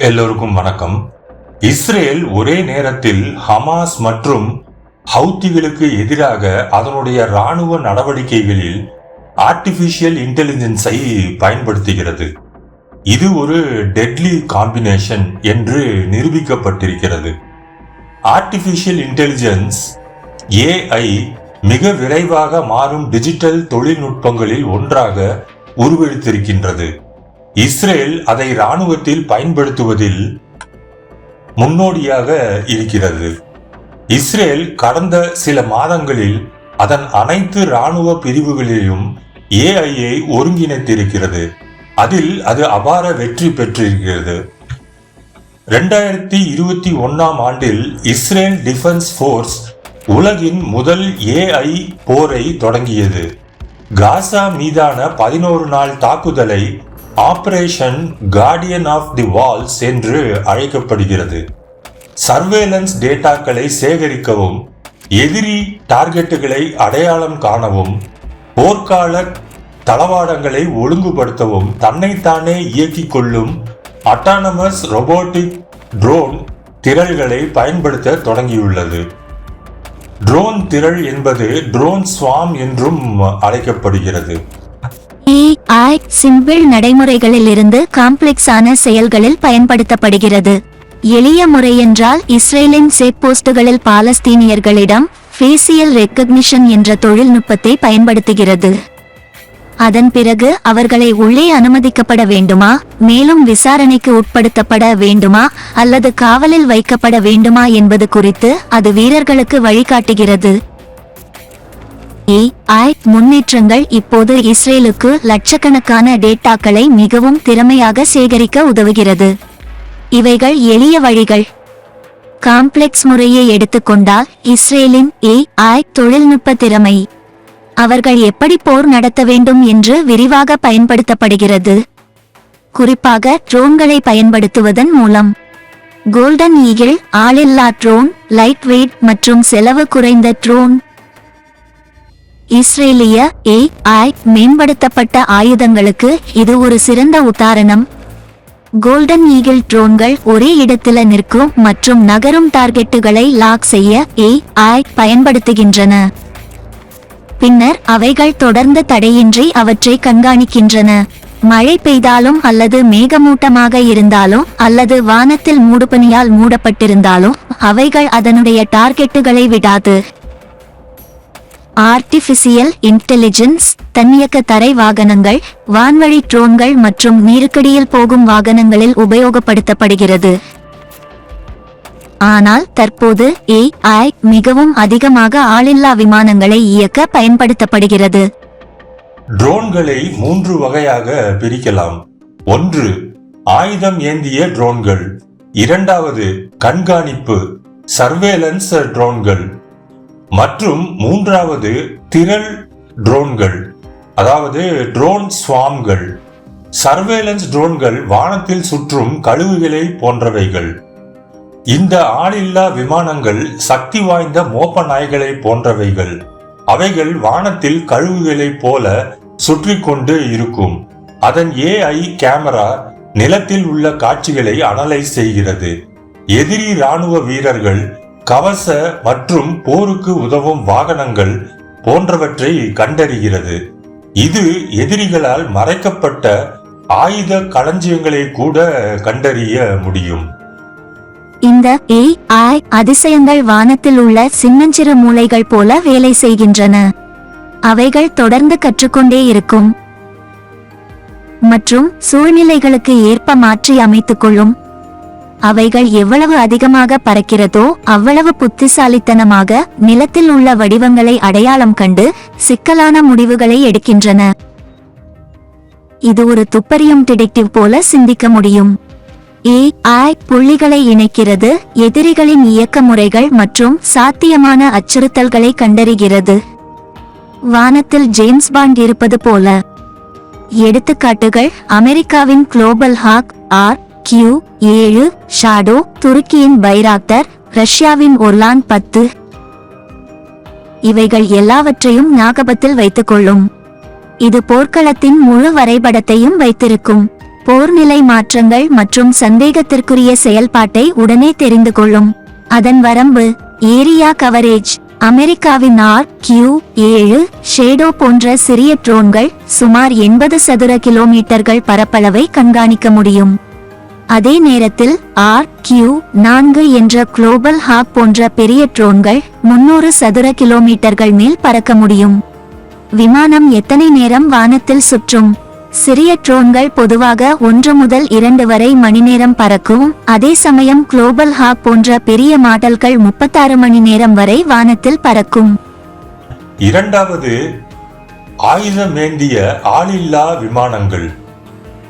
எல்லோருக்கும் வணக்கம். இஸ்ரேல் ஒரே நேரத்தில் ஹமாஸ் மற்றும் ஹவுத்திகளுக்கு எதிராக அதனுடைய இராணுவ நடவடிக்கைகளில் ஆர்டிபிஷியல் இன்டெலிஜென்ஸை பயன்படுத்துகிறது. இது ஒரு டெட்லி காம்பினேஷன் என்று நிரூபிக்கப்பட்டிருக்கிறது. ஆர்டிபிஷியல் இன்டெலிஜென்ஸ் AI மிக விரைவாக மாறும் டிஜிட்டல் தொழில்நுட்பங்களில் ஒன்றாக உருவெடுத்திருக்கின்றது. இஸ்ரேல் அதை இராணுவத்தில் பயன்படுத்துவதில் முன்னோடியாக இருக்கிறது. இஸ்ரேல் கடந்த சில மாதங்களில் அதன் அனைத்து இராணுவ பிரிவுகளிலும் AI-ஐ ஒருங்கிணைத்திருக்கிறது. அதில் அது அபார வெற்றி பெற்றிருக்கிறது. 2021ஆம் ஆண்டில் இஸ்ரேல் டிஃபென்ஸ் ஃபோர்ஸ் உலகின் முதல் AI போரை தொடங்கியது. காசா மீதான 11 நாள் தாக்குதலை operation guardian of the walls என்று அழைக்கப்படுகிறது. சர்வேலன்ஸ் டேட்டாக்களை சேகரிக்கவும், எதிரி டார்கெட்டுகளை அடையாளம் காணவும், போர்க்கால தளவாடங்களை ஒழுங்குபடுத்தவும் தன்னைத்தானே இயக்கிக் கொள்ளும் அட்டானமஸ் ரோபோட்டிக் ட்ரோன் திரள்களை பயன்படுத்த தொடங்கியுள்ளது. ட்ரோன் திரள் என்பது ட்ரோன் ஸ்வாம் என்றும் அழைக்கப்படுகிறது. AI சிம்பிள் நடைமுறைகளில் இருந்து காம்ப்ளெக்ஸான செயல்களில் பயன்படுத்தப்படுகிறது. எளிய முறை என்றால் இஸ்ரேலின் செக் போஸ்டுகளில் பாலஸ்தீனியர்களிடம் ஃபேசியல் ரெக்கக்னிஷன் என்ற தொழில்நுட்பத்தை பயன்படுத்துகிறது. அதன் பிறகு அவர்களை உள்ளே அனுமதிக்கப்பட வேண்டுமா, மேலும் விசாரணைக்கு உட்படுத்தப்பட வேண்டுமா அல்லது காவலில் வைக்கப்பட வேண்டுமா என்பது குறித்து அது வீரர்களுக்கு வழிகாட்டுகிறது. AI முன்னேற்றங்கள் இப்போது இஸ்ரேலுக்கு லட்சக்கணக்கான டேட்டாக்களை மிகவும் திறமையாக சேகரிக்க உதவுகிறது. இவைகள் எளிய வழிகள். காம்ப்ளெக்ஸ் முறையை எடுத்துக்கொண்டால் இஸ்ரேலின் AI தொழில்நுட்ப திறமை அவர்கள் எப்படி போர் நடத்த வேண்டும் என்று விரிவாக பயன்படுத்தப்படுகிறது. குறிப்பாக ட்ரோன்களை பயன்படுத்துவதன் மூலம். கோல்டன் ஈகிள் ஆளில்லா ட்ரோன், லைட் வெயிட் மற்றும் செலவு குறைந்த ட்ரோன். இஸ்ரேலிய AI மேம்படுத்தப்பட்ட ஆயுதங்களுக்கு இது ஒரு சிறந்த உதாரணம். கோல்டன் ஈகிள் ட்ரோன்கள் ஒரே இடத்தில் நிற்கும் மற்றும் நகரும் டார்கெட்டுகளை லாக் செய்ய AI பயன்படுத்துகின்றன. பின்னர் அவைகள் தொடர்ந்து தடையின்றி அவற்றை கண்காணிக்கின்றன. மழை பெய்தாலும் அல்லது மேகமூட்டமாக இருந்தாலும் அல்லது வானத்தில் மூடுபனியால் மூடப்பட்டிருந்தாலும் அவைகள் அதனுடைய டார்கெட்டுகளை விடாது. ஆர்டிபிஷியல் இன்டெலிஜென்ஸ் தன்னியக்க தரை வாகனங்கள், வான்வழி ட்ரோன்கள் மற்றும் நீருக்கடியில் போகும் வாகனங்களில் உபயோகப்படுத்தப்படுகிறது. ஆனால் தற்போது AI மிகவும் அதிகமாக ஆளில்லா விமானங்களை இயக்க பயன்படுத்தப்படுகிறது. ட்ரோன்களை 3 வகையாக பிரிக்கலாம். 1. ஆயுதம் ஏந்திய ட்ரோன்கள். 2. கண்காணிப்பு சர்வேலன்ஸ் ட்ரோன்கள். மற்றும் 3. திரள் ட்ரோன்கள், அதாவது ட்ரோன் ஸ்வாம்கள். சர்வேலன்ஸ் ட்ரோன்கள் வானத்தில் சுற்றும் கழுகுகளை போன்றவைகள். இந்த ஆளில்லா விமானங்கள் சக்தி வாய்ந்த மோப்ப நாய்களை போன்றவைகள். அவைகள் வானத்தில் கழுகுகளை போல சுற்றி கொண்டு இருக்கும். அதன் AI கேமரா நிலத்தில் உள்ள காட்சிகளை அனலைஸ் செய்கிறது. எதிரி இராணுவ வீரர்கள், கவச மற்றும் போருக்கு உதவும் வாகனங்கள் போன்றவற்றை கண்டறிகிறது. இது எதிரிகளால் மறைக்கப்பட்ட ஆயுத களஞ்சியங்களை கூட கண்டறிய முடியும். இந்த AI அதிசயங்கள் வானத்தில் உள்ள சின்னஞ்சிறு மூளைகள் போல வேலை செய்கின்றன. அவைகள் தொடர்ந்து கற்றுக்கொண்டே இருக்கும் மற்றும் சூழ்நிலைகளுக்கு ஏற்ப மாற்றி அமைத்துக் கொள்ளும். அவைகள் எவ்வளவு அதிகமாக பறக்கிறதோ அவ்வளவு புத்திசாலித்தனமாக நிலத்தில் உள்ள வடிவங்களை அடையாளம் கண்டு சிக்கலான முடிவுகளை எடுக்கின்றன. இது ஒரு துப்பறியும் டிடெக்டிவ் போல சிந்திக்க முடியும். AI புள்ளிகளை இணைக்கிறது, எதிரிகளின் இயக்க முறைகள் மற்றும் சாத்தியமான அச்சுறுத்தல்களை கண்டறிகிறது. வானத்தில் ஜேம்ஸ் பாண்ட் இருப்பது போல. எடுத்துக்காட்டுகள்: அமெரிக்காவின் குளோபல் ஹாக் RQ-7, ஷாடோ, துருக்கியின் பைராக்டர், ரஷ்யாவின் ஒர்லான் 10. இவைகள் எல்லாவற்றையும் ஞாபகத்தில் வைத்துக் கொள்ளும். இது போர்க்களத்தின் முழு வரைபடத்தையும் வைத்திருக்கும். போர்நிலை மாற்றங்கள் மற்றும் சந்தேகத்திற்குரிய செயல்பாட்டை உடனே தெரிந்து கொள்ளும். அதன் வரம்பு ஏரியா கவரேஜ். அமெரிக்காவின் RQ-7 ஷேடோ போன்ற சிறிய ட்ரோன்கள் சுமார் 80 சதுர கிலோமீட்டர்கள் பரப்பளவை கண்காணிக்க முடியும். அதே நேரத்தில் RQ-4 என்ற குளோபல் ஹாக் போன்ற பெரிய ட்ரோன்கள் 300 சதுர கிலோமீட்டர்கள் மேல் பறக்க முடியும். விமானம் எத்தனை நேரம் வானத்தில் சுற்றும்? சிறிய ட்ரோன்கள் பொதுவாக 1 முதல் 2 வரை மணி நேரம் பறக்கும். அதே சமயம் குளோபல் ஹாக் போன்ற பெரிய மாடல்கள் 36 மணி நேரம் வரை வானத்தில் பறக்கும். இரண்டாவது, ஆயுதமேந்திய ஆளில்லா விமானங்கள்.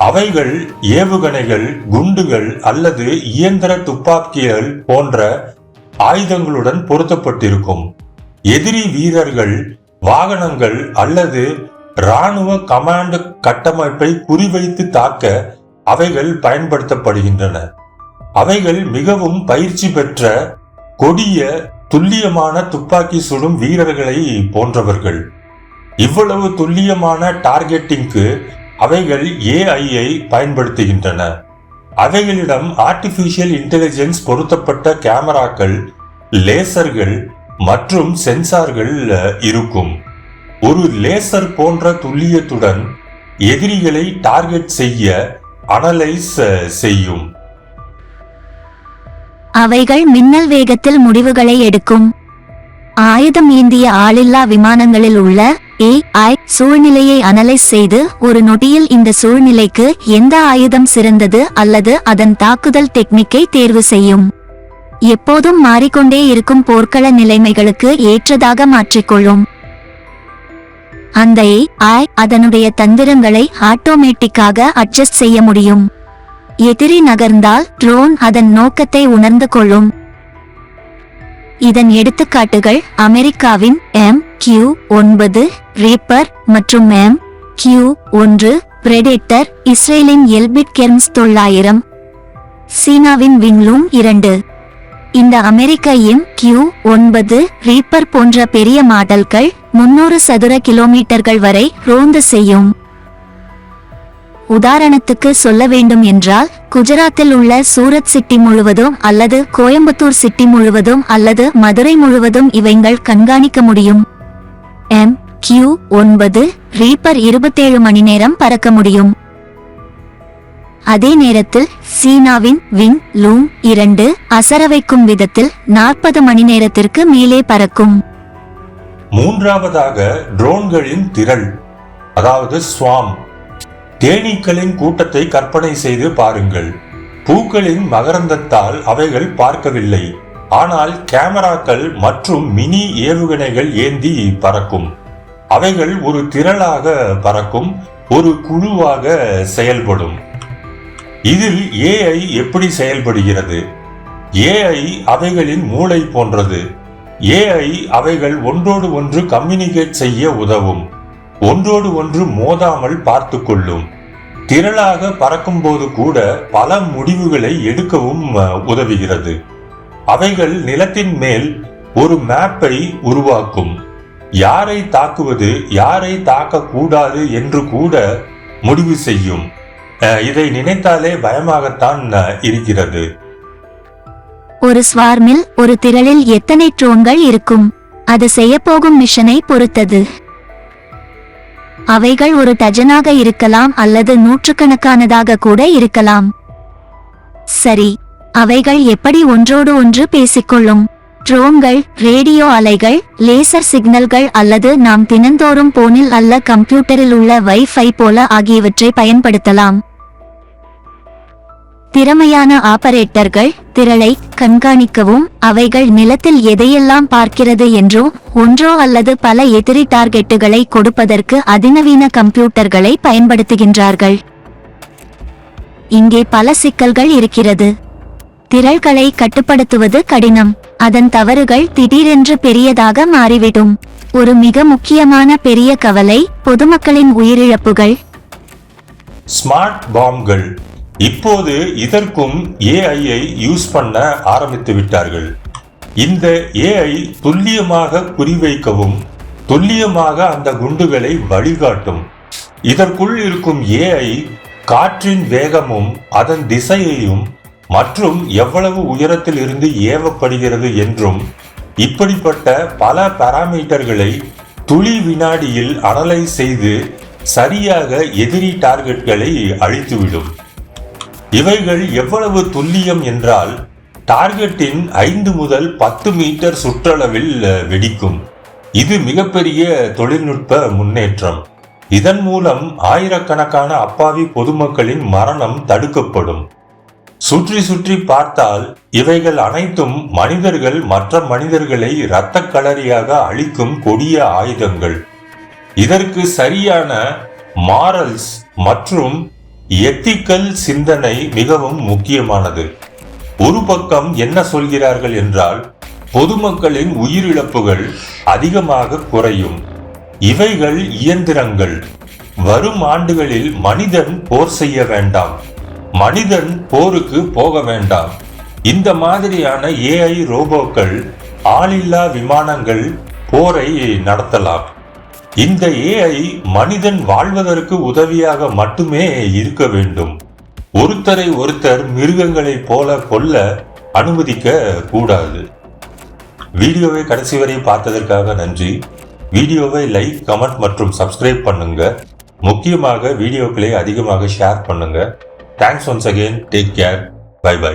அவைகள் ஏவுகணைகள், குண்டுகள் அல்லது இயந்திர துப்பாக்கிகள் போன்ற ஆயுதங்களுடன் பொருத்தப்பட்டிருக்கும். எதிரி வீரர்கள், வாகனங்கள் அல்லது இராணுவ கமாண்ட் கட்டமைப்பை குறிவைத்து தாக்க அவைகள் பயன்படுத்தப்படுகின்றன. அவைகள் மிகவும் பயிற்சி பெற்ற கொடிய துல்லியமான துப்பாக்கி சுடும் வீரர்களை போன்றவர்கள். இவ்வளவு துல்லியமான டார்கெட்டிங்க்கு அவைகள் AI-ஐ பயன்படுத்துகின்றன. அவைகளிடம் ஆர்டிபிஷியல் இன்டெலிஜென்ஸ் பொருத்தப்பட்ட கேமராக்கள், லேசர்கள் மற்றும் சென்சார்கள் இருக்கும். ஒரு லேசர் போன்ற துல்லியத்துடன் எதிரிகளை டார்கெட் செய்ய அனலைஸ் செய்யும். அவைகள் மின்னல் வேகத்தில் முடிவுகளை எடுக்கும். ஆயுதம் ஏந்திய ஆளில்லா விமானங்களில் உள்ள AI சூழ்நிலையை அனலைஸ் செய்து ஒரு நொடியில் இந்த சூழ்நிலைக்கு எந்த ஆயுதம் சிறந்தது அல்லது அதன் தாக்குதல் டெக்னிக்கை தேர்வு செய்யும். எப்போதும் மாறிக்கொண்டே இருக்கும் போர்க்கள நிலைமைகளுக்கு ஏற்றதாக மாற்றிக்கொள்ளும். அந்த AI அதனுடைய தந்திரங்களை ஆட்டோமேட்டிக்காக அட்ஜஸ்ட் செய்ய முடியும். எதிரி நகர்ந்தால் ட்ரோன் அதன் நோக்கத்தை உணர்ந்து கொள்ளும். இதன் எடுத்துக்காட்டுகள் அமெரிக்காவின் MQ-9 ரீப்பர் மற்றும் MQ-1 பிரெடேட்டர், இஸ்ரேலின் எல்பிட் கெர்ம்ஸ் 900, சீனாவின் விங்லூம் 2. இந்த அமெரிக்க MQ-9 ரீப்பர் போன்ற பெரிய மாடல்கள் 300 சதுர கிலோமீட்டர்கள் வரை ரோந்து செய்யும். உதாரணத்துக்கு சொல்ல வேண்டும் என்றால், குஜராத்தில் உள்ள சூரத் சிட்டி முழுவதும் அல்லது கோயம்புத்தூர் சிட்டி முழுவதும் அல்லது மதுரை முழுவதும் இவைகள் கண்காணிக்க முடியும். MQ-9 ரீப்பர் 27 மணி நேரம் பறக்க முடியும். அதே நேரத்தில் சீனாவின் விங்லூம் 2 அசர வைக்கும் விதத்தில் 40 மணி நேரத்திற்கு மேலே பறக்கும். மூன்றாவதாக ட்ரோன்களின் திரள், அதாவது ஸ்வாம். தேனீக்களின் கூட்டத்தை கற்பனை செய்து பாருங்கள். பூக்களின் மகரந்தத்தால் அவைகள் பார்க்கவில்லை, ஆனால் கேமராக்கள் மற்றும் மினி ஏவுகணைகள் ஏந்தி பறக்கும். அவைகள் ஒரு திரளாக பறக்கும், ஒரு குழுவாக செயல்படும். இதில் AI எப்படி செயல்படுகிறது? AI அவைகளின் மூளை போன்றது. AI அவைகள் ஒன்றோடு ஒன்று கம்யூனிகேட் செய்ய உதவும், ஒன்றோடு ஒன்று மோதாமல் பார்த்து கொள்ளும். திரளாக பறக்கும்போது கூட பல முடிவுகளை எடுக்கவும் உதவுகிறது. அவைகள் நிலத்தின் மேல் ஒரு மேப்பை உருவாக்கும். யாரை தாக்குவது, யாரை தாக்கக்கூடாது என்று கூட முடிவு செய்யும். இதை நினைத்தாலே பயமாகத்தான் இருக்கிறது. ஒரு ஸ்வார்மில், ஒரு திரளில் எத்தனை ட்ரோன்கள் இருக்கும்? அது செய்யப்போகும் மிஷனை பொறுத்தது. அவைகள் ஒரு டஜனாக இருக்கலாம் அல்லது நூற்றுக்கணக்கானதாக கூட இருக்கலாம். சரி, அவைகள் எப்படி ஒன்றோடு ஒன்று பேசிக்கொள்ளும்? ட்ரோன்கள் ரேடியோ அலைகள், லேசர் சிக்னல்கள் அல்லது நாம் தினந்தோறும் போனில் அல்ல கம்ப்யூட்டரில் உள்ள வைஃபை போல ஆகியவற்றை பயன்படுத்தலாம். திறமையான ஆபரேட்டர்கள் திரளை கண்காணிக்கவும், அவைகள் நிலத்தில் எதையெல்லாம் பார்க்கிறது என்றோ ஒன்றோ அல்லது பல எதிரி டார்கெட்டுகளை கொடுப்பதற்கு அதிநவீன கம்ப்யூட்டர்களை பயன்படுத்துகின்றார்கள். இங்கே பல சிக்கல்கள் இருக்கிறது. திரள்களை கட்டுப்படுத்துவது கடினம். அதன் தவறுகள் திடீரென்று பெரியதாக மாறிவிடும். ஒரு மிக முக்கியமான பெரிய கவலை பொதுமக்களின் உயிரிழப்புகள். ஸ்மார்ட் பாம்கள். இப்போது இதற்கும் AI-ஐ யூஸ் பண்ண ஆரம்பித்து விட்டார்கள். இந்த AI துல்லியமாக குறிவைக்கவும் துல்லியமாக அந்த குண்டுகளை வழிகாட்டும். இதற்குள் இருக்கும் AI காற்றின் வேகமும் அதன் திசையையும் மற்றும் எவ்வளவு உயரத்தில் இருந்து ஏவப்படுகிறது என்றும் இப்படிப்பட்ட பல பாராமீட்டர்களை துளி வினாடியில் அனலைஸ் செய்து சரியாக எதிரி டார்கெட்களை அழித்துவிடும். இவைகள் எவ்வளவு துல்லியம் என்றால் டார்கெட்டின் 5 முதல் 10 மீட்டர் சுற்றளவில் வெடிக்கும். இது மிகப்பெரிய தொழில்நுட்ப முன்னேற்றம். இதன் மூலம் ஆயிரக்கணக்கான அப்பாவி பொதுமக்களின் மரணம் தடுக்கப்படும். சுற்றி சுற்றி பார்த்தால் இவைகள் அனைத்தும் மனிதர்கள் மற்ற மனிதர்களை இரத்த களரியாக அழிக்கும் கொடிய ஆயுதங்கள். இதற்கு சரியான மாரல்ஸ் மற்றும் எத்திக்கல் சிந்தனை மிகவும் முக்கியமானது. ஒரு பக்கம் என்ன சொல்கிறார்கள் என்றால் பொதுமக்களின் உயிரிழப்புகள் அதிகமாக குறையும். இவைகள் இயந்திரங்கள். வரும் ஆண்டுகளில் மனிதன் போர் செய்ய வேண்டாம், மனிதன் போருக்கு போக வேண்டாம். இந்த மாதிரியான ஏஐ ரோபோக்கள், ஆளில்லா விமானங்கள் போரை நடத்தலாம். இந்த ஏஐ மனிதன் வாழ்வதற்கு உதவியாக மட்டுமே இருக்க வேண்டும். ஒருத்தரை ஒருத்தர் மிருகங்களைப் போல கொல்ல அனுமதிக்க கூடாது. வீடியோவை கடைசி வரை பார்த்ததற்காக நன்றி. வீடியோவை லைக், கமெண்ட் மற்றும் சப்ஸ்கிரைப் பண்ணுங்க. முக்கியமாக வீடியோக்களை அதிகமாக ஷேர் பண்ணுங்க. Thanks once again. Take care. Bye by.